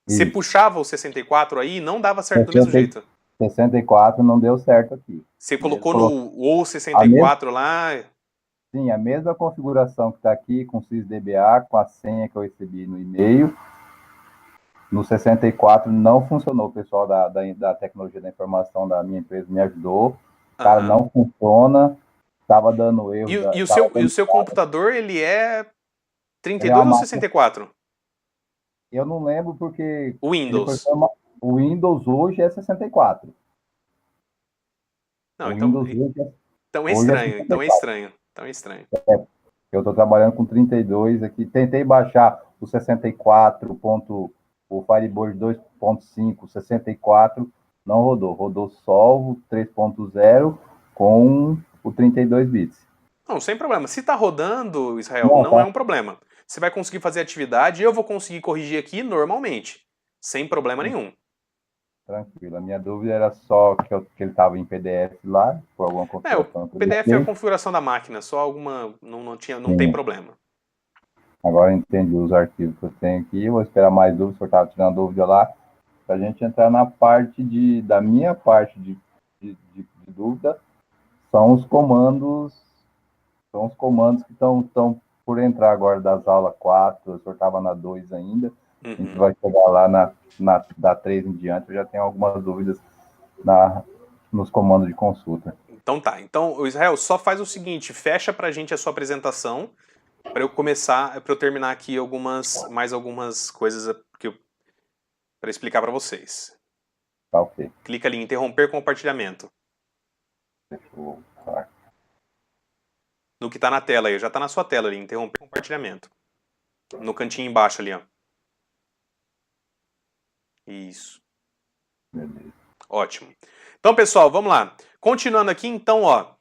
Você Isso. puxava o 64 aí, não dava certo do mesmo 60 jeito. 64 não deu certo aqui. Você Ele colocou colocou no ou 64 lá. sim, a mesma configuração que está aqui com o SysDBA, com a senha que eu recebi no e-mail. No 64 não funcionou, o pessoal da tecnologia da informação da minha empresa me ajudou. Cara, Aham. não funciona, estava dando erro. E o seu computador, ele é Ele é uma 32 ou máquina, 64? eu não lembro porque O ele foi Windows. o Windows hoje é 64. Não, O então, Windows então é hoje é estranho, então é 64. estranho, então é estranho. Eu estou trabalhando com 32 aqui. Tentei baixar o 64. O Firebird 2.5, 64, não rodou. Rodou só o 3.0 com o 32 bits. Não, sem problema. Se tá rodando, Israel, Não, não é tá um problema. Você vai conseguir fazer atividade e eu vou conseguir corrigir aqui normalmente, sem problema nenhum. tranquilo. A minha dúvida era só que ele estava em PDF lá, por alguma É, o configuração que eu PDF é a deixei. configuração da máquina, só alguma não tem Sim. problema. Agora eu entendi os arquivos que eu tenho aqui. Eu vou esperar mais dúvidas, se eu estava tirando dúvida lá, para a gente entrar na parte da minha parte de dúvida, são os comandos que estão por entrar agora das aulas 4, eu só estava na 2 ainda, a gente vai chegar lá da 3 em diante, eu já tenho algumas dúvidas nos comandos de consulta. Então tá. Então, o Israel, só faz o seguinte, fecha pra gente a sua apresentação, para eu terminar aqui mais algumas coisas para explicar para vocês. Tá ok. Clica ali em interromper compartilhamento. Deixa eu... Tá. No que tá na tela aí, já tá na sua tela ali, interromper compartilhamento. No cantinho embaixo ali, ó. Isso. Beleza. Ótimo. Então, pessoal, vamos lá. Continuando aqui, então, ó.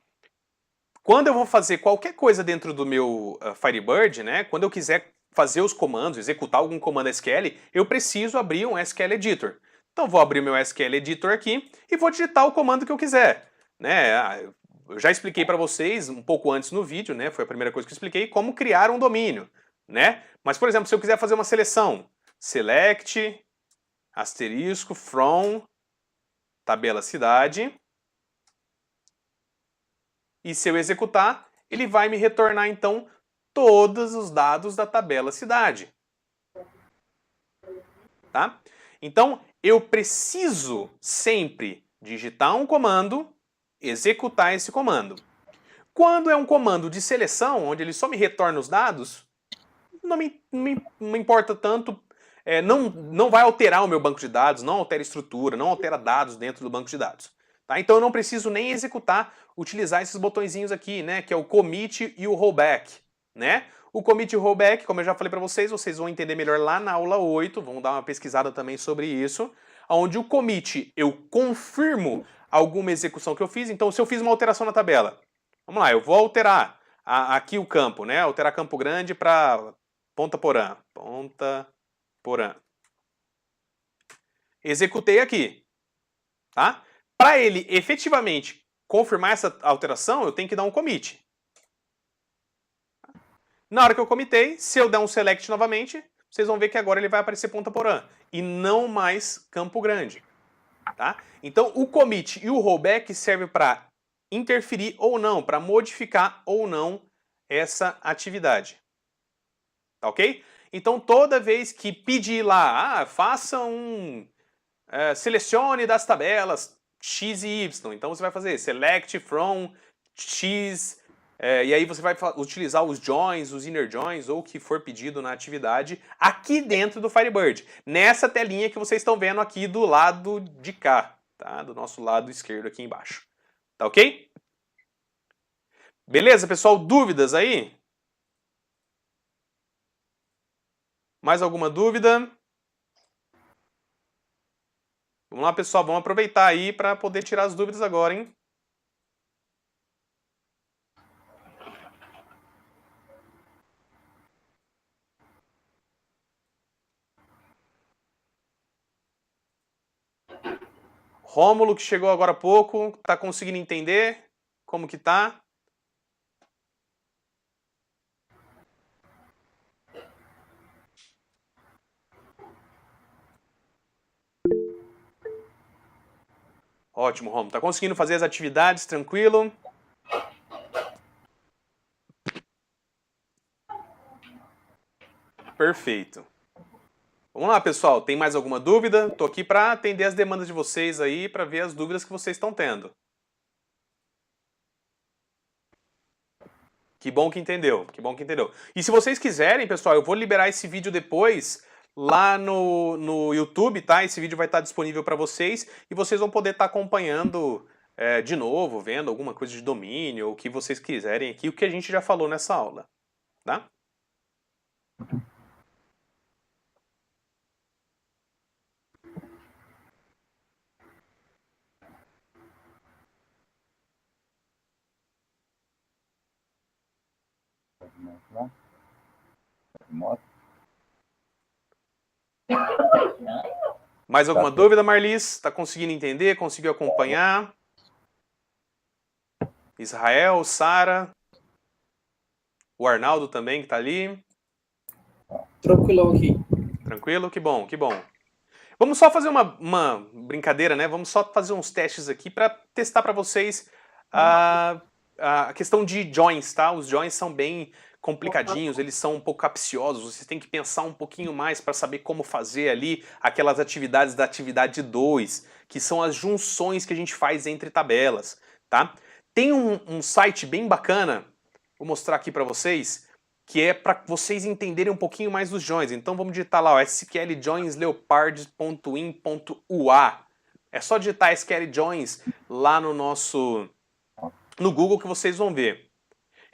Quando eu vou fazer qualquer coisa dentro do meu Firebird, né? Quando eu quiser fazer os comandos, executar algum comando SQL, eu preciso abrir um SQL Editor. Então, vou abrir o meu SQL Editor aqui e vou digitar o comando que eu quiser, né? Eu já expliquei para vocês um pouco antes no vídeo, né? Foi a primeira coisa que eu expliquei, como criar um domínio, né? Mas, por exemplo, se eu quiser fazer uma seleção, select, asterisco, from, tabela cidade, e se eu executar, ele vai me retornar então todos os dados da tabela cidade. Tá? Então, eu preciso sempre digitar um comando, executar esse comando. Quando é um comando de seleção, onde ele só me retorna os dados, não me importa tanto, não vai alterar o meu banco de dados, não altera estrutura, não altera dados dentro do banco de dados. Tá? Então eu não preciso nem executar, utilizar esses botõezinhos aqui, né, que é o commit e o rollback. Né? O commit e o rollback, como eu já falei para vocês vão entender melhor lá na aula 8, vamos dar uma pesquisada também sobre isso, onde o commit eu confirmo alguma execução que eu fiz, então se eu fiz uma alteração na tabela, vamos lá, eu vou alterar aqui o campo, né, alterar Campo Grande para Ponta Porã. Ponta Porã. Executei aqui. Tá? Para ele efetivamente confirmar essa alteração, eu tenho que dar um commit. Na hora que eu comitei, se eu der um select novamente, vocês vão ver que agora ele vai aparecer Ponta Porã e não mais Campo Grande. Tá? Então o commit e o rollback servem para interferir ou não, para modificar ou não essa atividade. Tá ok? Então toda vez que pedir lá, faça selecione das tabelas X e Y, então você vai fazer select from X, e aí você vai utilizar os joins, os inner joins, ou o que for pedido na atividade, aqui dentro do Firebird, nessa telinha que vocês estão vendo aqui do lado de cá, tá? Do nosso lado esquerdo aqui embaixo. Tá ok? Beleza, pessoal? Dúvidas aí? Mais alguma dúvida? Vamos lá, pessoal, vamos aproveitar aí para poder tirar as dúvidas agora, hein? Rômulo, que chegou agora há pouco, tá conseguindo entender como que tá? Ótimo, Rômulo. Tá conseguindo fazer as atividades tranquilo? Perfeito. Vamos lá, pessoal. Tem mais alguma dúvida? Tô aqui para atender as demandas de vocês aí, para ver as dúvidas que vocês estão tendo. Que bom que entendeu, que bom que entendeu. E se vocês quiserem, pessoal, eu vou liberar esse vídeo depois lá no YouTube, tá? Esse vídeo vai estar disponível para vocês e vocês vão poder estar acompanhando de novo, vendo alguma coisa de domínio, ou o que vocês quiserem aqui, o que a gente já falou nessa aula, tá? Mais alguma dúvida, Marlis? Tá conseguindo entender? Conseguiu acompanhar? Israel, Sara, o Arnaldo também que tá ali. Tranquilão aqui. Tranquilo? Que bom, que bom. Vamos só fazer uma brincadeira, né? Vamos só fazer uns testes aqui para testar para vocês a questão de joins, tá? Os joins são bem complicadinhos, eles são um pouco capciosos, vocês têm que pensar um pouquinho mais para saber como fazer ali aquelas atividades da atividade 2, que são as junções que a gente faz entre tabelas, tá? Tem um site bem bacana, vou mostrar aqui para vocês, que é para vocês entenderem um pouquinho mais dos joins. Então vamos digitar lá, ó, sqljoins.leopard.in.ua. É só digitar sqljoins lá no Google que vocês vão ver.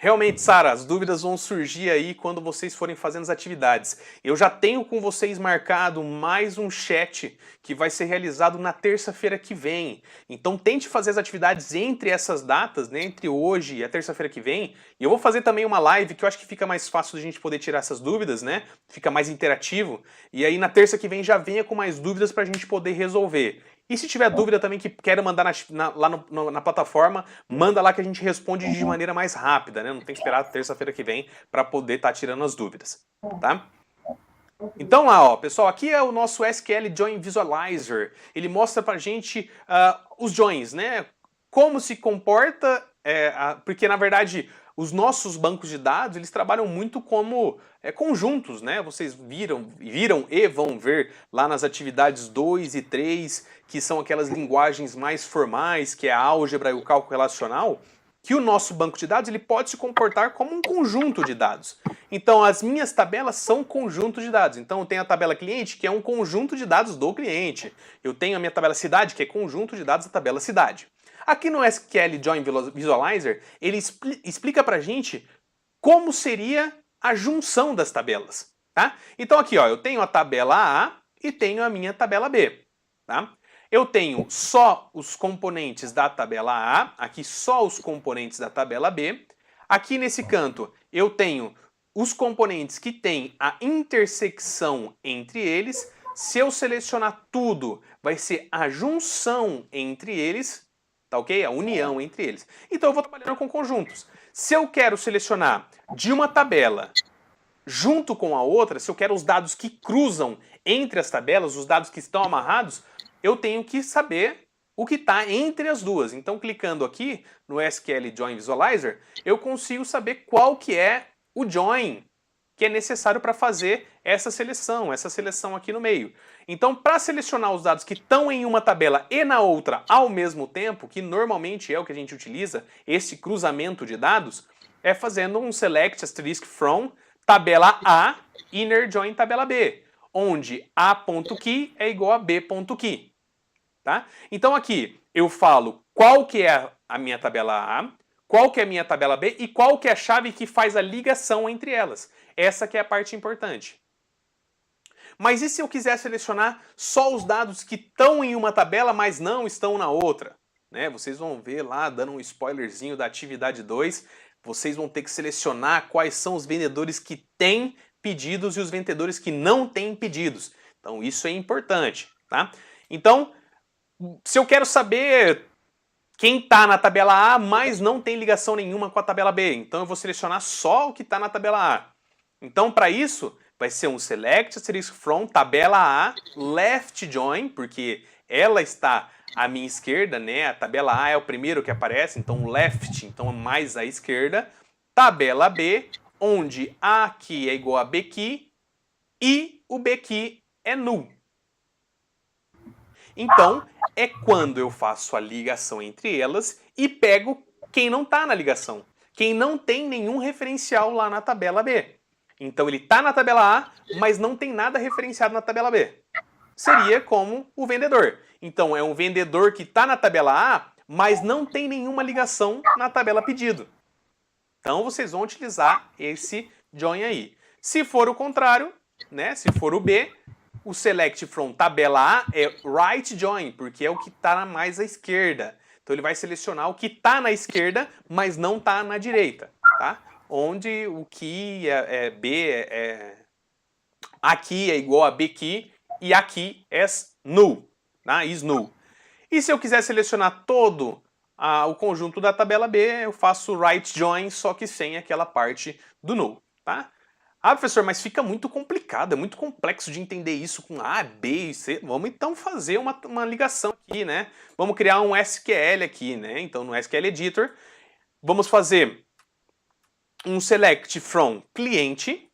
Realmente, Sara, as dúvidas vão surgir aí quando vocês forem fazendo as atividades. Eu já tenho com vocês marcado mais um chat que vai ser realizado na terça-feira que vem. Então tente fazer as atividades entre essas datas, né, entre hoje e a terça-feira que vem. E eu vou fazer também uma live que eu acho que fica mais fácil da gente poder tirar essas dúvidas, né? Fica mais interativo. E aí na terça que vem já venha com mais dúvidas para a gente poder resolver. E se tiver dúvida também que queira mandar lá na plataforma, manda lá que a gente responde de maneira mais rápida, né? Não tem que esperar terça-feira que vem para poder estar tirando as dúvidas, tá? Então lá, ó, pessoal, aqui é o nosso SQL Join Visualizer. Ele mostra pra gente os joins, né? Como se comporta, porque na verdade os nossos bancos de dados, eles trabalham muito como conjuntos, né? Vocês viram e vão ver lá nas atividades 2 e 3, que são aquelas linguagens mais formais, que é a álgebra e o cálculo relacional, que o nosso banco de dados ele pode se comportar como um conjunto de dados. Então as minhas tabelas são conjuntos de dados. Então eu tenho a tabela cliente, que é um conjunto de dados do cliente. Eu tenho a minha tabela cidade, que é conjunto de dados da tabela cidade. Aqui no SQL Join Visualizer, ele explica pra gente como seria a junção das tabelas, tá? Então aqui, ó, eu tenho a tabela A e tenho a minha tabela B, tá? Eu tenho só os componentes da tabela A, aqui só os componentes da tabela B. Aqui nesse canto eu tenho os componentes que têm a intersecção entre eles. Se eu selecionar tudo, vai ser a junção entre eles, tá ok? A união entre eles. Então eu vou trabalhando com conjuntos. Se eu quero selecionar de uma tabela junto com a outra, se eu quero os dados que cruzam entre as tabelas, os dados que estão amarrados, eu tenho que saber o que está entre as duas. Então, clicando aqui no SQL Join Visualizer, eu consigo saber qual que é o join que é necessário para fazer essa seleção aqui no meio. Então, para selecionar os dados que estão em uma tabela e na outra ao mesmo tempo, que normalmente é o que a gente utiliza, esse cruzamento de dados, é fazendo um select asterisk from tabela A inner join tabela B, onde A.key é igual a B.key. Tá? Então aqui eu falo qual que é a minha tabela A, qual que é a minha tabela B e qual que é a chave que faz a ligação entre elas. Essa que é a parte importante. Mas e se eu quiser selecionar só os dados que estão em uma tabela, mas não estão na outra? Né? Vocês vão ver lá, dando um spoilerzinho da atividade 2, vocês vão ter que selecionar quais são os vendedores que têm pedidos e os vendedores que não têm pedidos. Então isso é importante, tá? Então, Se eu quero saber quem está na tabela A, mas não tem ligação nenhuma com a tabela B, então eu vou selecionar só o que está na tabela A. Então, para isso, vai ser um select asterisk from tabela A, left join, porque ela está à minha esquerda, né? A tabela A é o primeiro que aparece, então left, então é mais à esquerda. Tabela B, onde A key é igual a B key e o B key é null. Então, é quando eu faço a ligação entre elas e pego quem não está na ligação. Quem não tem nenhum referencial lá na tabela B. Então ele está na tabela A, mas não tem nada referenciado na tabela B. Seria como o vendedor. Então é um vendedor que está na tabela A, mas não tem nenhuma ligação na tabela pedido. Então vocês vão utilizar esse join aí. Se for o contrário, né, se for o B, o select from tabela A é right join, porque é o que está mais à esquerda. Então ele vai selecionar o que está na esquerda, mas não está na direita, tá? Onde o key é B, aqui é igual a B key e aqui é null, tá? Is null. E se eu quiser selecionar todo o conjunto da tabela B, eu faço right join, só que sem aquela parte do null, tá? Ah, professor, mas fica muito complicado, é muito complexo de entender isso com A, B e C. Vamos então fazer uma ligação aqui, né? Vamos criar um SQL aqui, né? Então no SQL Editor, vamos fazer um select from cliente.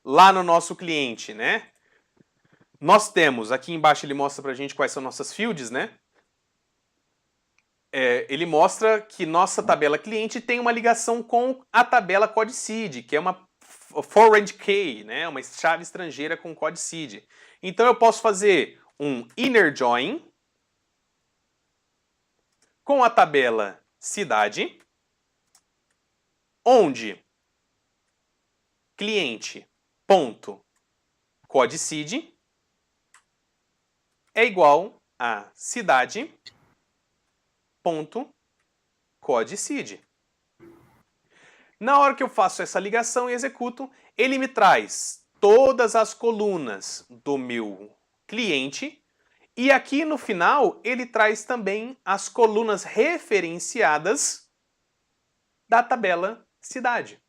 Lá no nosso cliente, né? Nós temos, aqui embaixo ele mostra pra gente quais são nossas fields, né? Ele mostra que nossa tabela cliente tem uma ligação com a tabela code_seed, que é uma foreign key, né? Uma chave estrangeira com code_seed. Então eu posso fazer um inner join com a tabela cidade, onde cliente.code_seed é igual a cidade.code_seed. Na hora que eu faço essa ligação e executo, ele me traz todas as colunas do meu cliente e aqui no final ele traz também as colunas referenciadas da tabela cidade.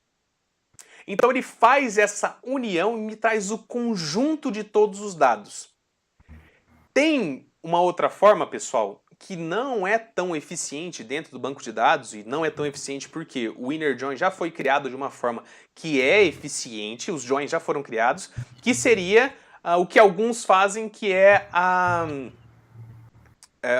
Então ele faz essa união e me traz o conjunto de todos os dados. Tem uma outra forma, pessoal, que não é tão eficiente dentro do banco de dados, e não é tão eficiente porque o inner join já foi criado de uma forma que é eficiente, os joins já foram criados, que seria o que alguns fazem, que é a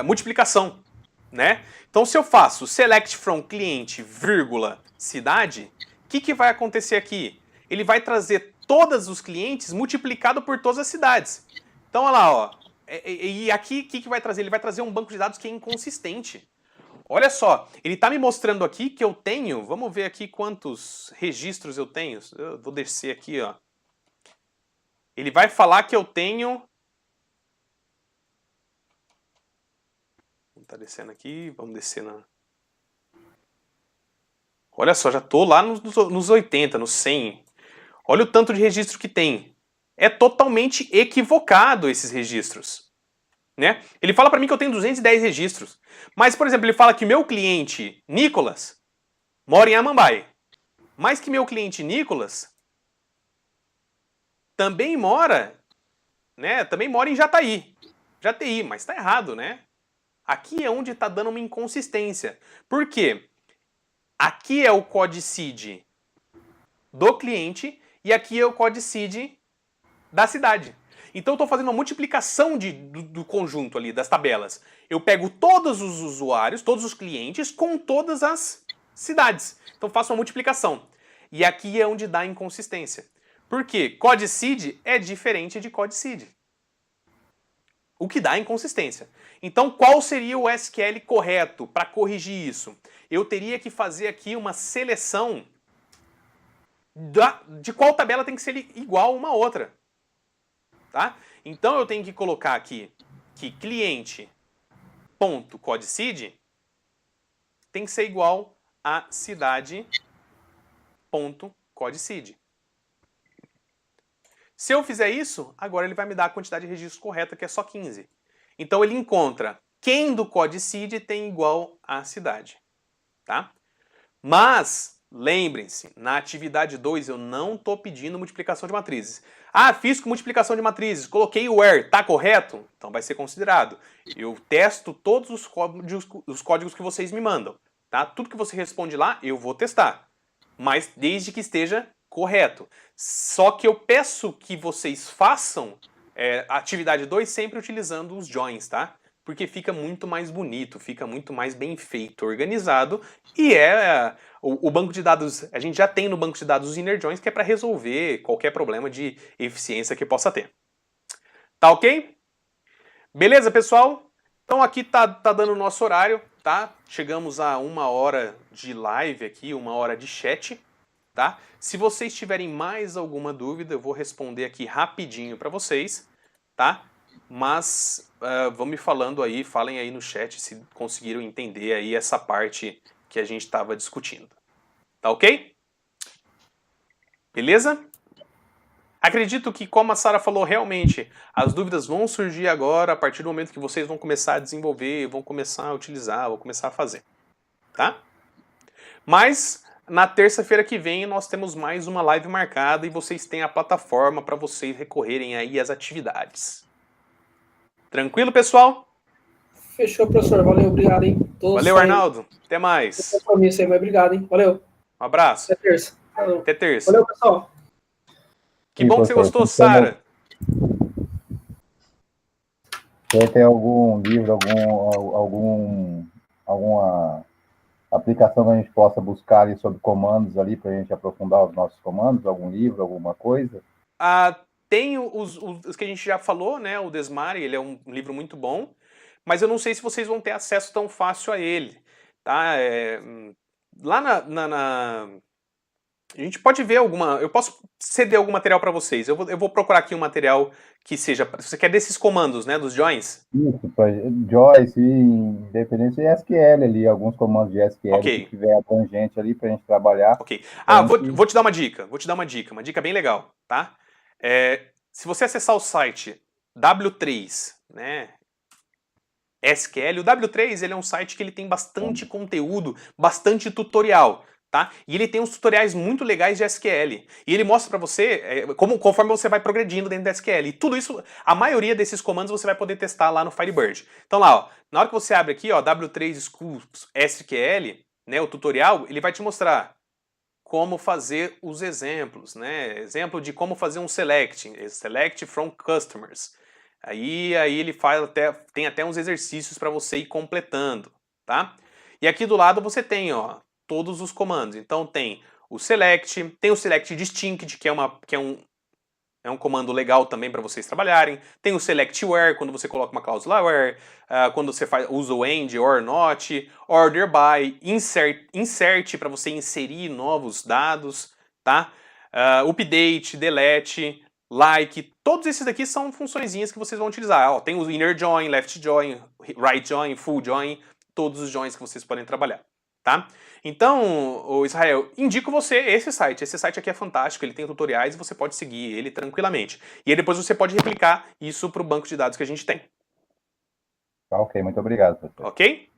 multiplicação, né? Então se eu faço select from cliente, vírgula, cidade, o que vai acontecer aqui? Ele vai trazer todos os clientes multiplicado por todas as cidades. Então olha lá, ó. E aqui, o que vai trazer? Ele vai trazer um banco de dados que é inconsistente. Olha só, ele está me mostrando aqui que eu tenho, vamos ver aqui quantos registros eu tenho. Eu vou descer aqui, ó. Ele vai falar que eu tenho... Tá descendo aqui, vamos descer na... Olha só, já tô lá nos 80, nos 100. Olha o tanto de registro que tem. É totalmente equivocado esses registros, né? Ele fala para mim que eu tenho 210 registros, mas, por exemplo, ele fala que meu cliente Nicolas mora em Amambai, mas que meu cliente Nicolas também mora, né? Também mora em Jataí, mas tá errado, né? Aqui é onde tá dando uma inconsistência. Por quê? Aqui é o code_seed do cliente e aqui é o code_seed da cidade. Então eu estou fazendo uma multiplicação do conjunto ali, das tabelas. Eu pego todos os usuários, todos os clientes, com todas as cidades. Então eu faço uma multiplicação. E aqui é onde dá inconsistência. Por quê? Code_seed é diferente de code_seed. O que dá inconsistência. Então qual seria o SQL correto para corrigir isso? Eu teria que fazer aqui uma seleção de qual tabela tem que ser igual uma outra. Tá? Então eu tenho que colocar aqui que cliente.code_seed tem que ser igual a cidade.code_seed. Se eu fizer isso, agora ele vai me dar a quantidade de registros correta, que é só 15. Então ele encontra quem do codicid tem igual à cidade, tá? Mas, lembrem-se, na atividade 2 eu não estou pedindo multiplicação de matrizes. Ah, fiz com multiplicação de matrizes, coloquei o where, tá correto? Então vai ser considerado. Eu testo todos os códigos que vocês me mandam, tá? Tudo que você responde lá, eu vou testar. Mas desde que esteja correto. Só que eu peço que vocês façam a atividade 2 sempre utilizando os joins, tá? Porque fica muito mais bonito, fica muito mais bem feito, organizado, e o banco de dados, a gente já tem no banco de dados os inner joins, que é para resolver qualquer problema de eficiência que possa ter. Tá ok? Beleza, pessoal? Então aqui tá dando o nosso horário, tá? Chegamos a 1 hora de live aqui, 1 hora de chat, tá? Se vocês tiverem mais alguma dúvida, eu vou responder aqui rapidinho para vocês, tá? Mas vão me falando aí, falem aí no chat se conseguiram entender aí essa parte que a gente estava discutindo. Tá ok? Beleza? Acredito que, como a Sara falou, realmente as dúvidas vão surgir agora a partir do momento que vocês vão começar a desenvolver, vão começar a utilizar, vão começar a fazer. Tá? Mas na terça-feira que vem nós temos mais uma live marcada e vocês têm a plataforma para vocês recorrerem aí às atividades. Tranquilo, pessoal? Fechou, professor. Valeu, obrigado, hein? Valeu, Arnaldo. Até mais. Compromisso aí, mas obrigado, hein? Valeu. Um abraço. Até terça. Valeu. Até terça. Valeu, pessoal. Que bom que você gostou, Sara. Tem algum livro, alguma aplicação que a gente possa buscar ali sobre comandos ali para a gente aprofundar os nossos comandos? Algum livro, alguma coisa? Tem os que a gente já falou, né? O Desmare, ele é um livro muito bom, mas eu não sei se vocês vão ter acesso tão fácil a ele, tá? Lá a gente pode ver eu posso ceder algum material para vocês. Eu vou procurar aqui um material que seja, se você quer desses comandos, né? Dos joins. Isso, Joyce, independência de SQL ali, alguns comandos de SQL Ok. que tiver abrangente ali para a gente trabalhar. Ok. Vou te dar uma dica. Uma dica bem legal, tá? Se você acessar o site W3, né? SQL, o W3 ele é um site que ele tem bastante conteúdo, bastante tutorial, tá? E ele tem uns tutoriais muito legais de SQL. E ele mostra para você conforme você vai progredindo dentro do SQL. E tudo isso, a maioria desses comandos você vai poder testar lá no Firebird. Então lá, ó, na hora que você abre aqui, ó, W3 Schools SQL, né, o tutorial, ele vai te mostrar como fazer os exemplos, né? Exemplo de como fazer um select from customers. Aí ele tem até uns exercícios para você ir completando, tá? E aqui do lado você tem, ó, todos os comandos. Então tem o select, tem o select distinct, que é um comando legal também para vocês trabalharem. Tem o select where, quando você coloca uma cláusula where, quando você usa o end or not, order by, insert para você inserir novos dados, tá? Update, delete, like, todos esses aqui são funçõezinhas que vocês vão utilizar. Ó, tem o inner join, left join, right join, full join, todos os joins que vocês podem trabalhar, tá? Então, o Israel, indico você esse site. Esse site aqui é fantástico, ele tem tutoriais e você pode seguir ele tranquilamente. E aí depois você pode replicar isso para o banco de dados que a gente tem. Tá, ok, muito obrigado, professor. Ok?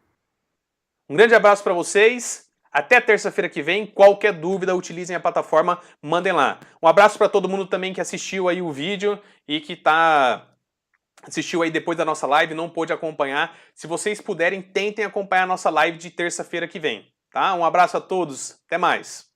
Um grande abraço para vocês. Até terça-feira que vem. Qualquer dúvida, utilizem a plataforma, mandem lá. Um abraço para todo mundo também que assistiu aí o vídeo e que assistiu aí depois da nossa live, não pôde acompanhar. Se vocês puderem, tentem acompanhar a nossa live de terça-feira que vem. Tá? Um abraço a todos. Até mais.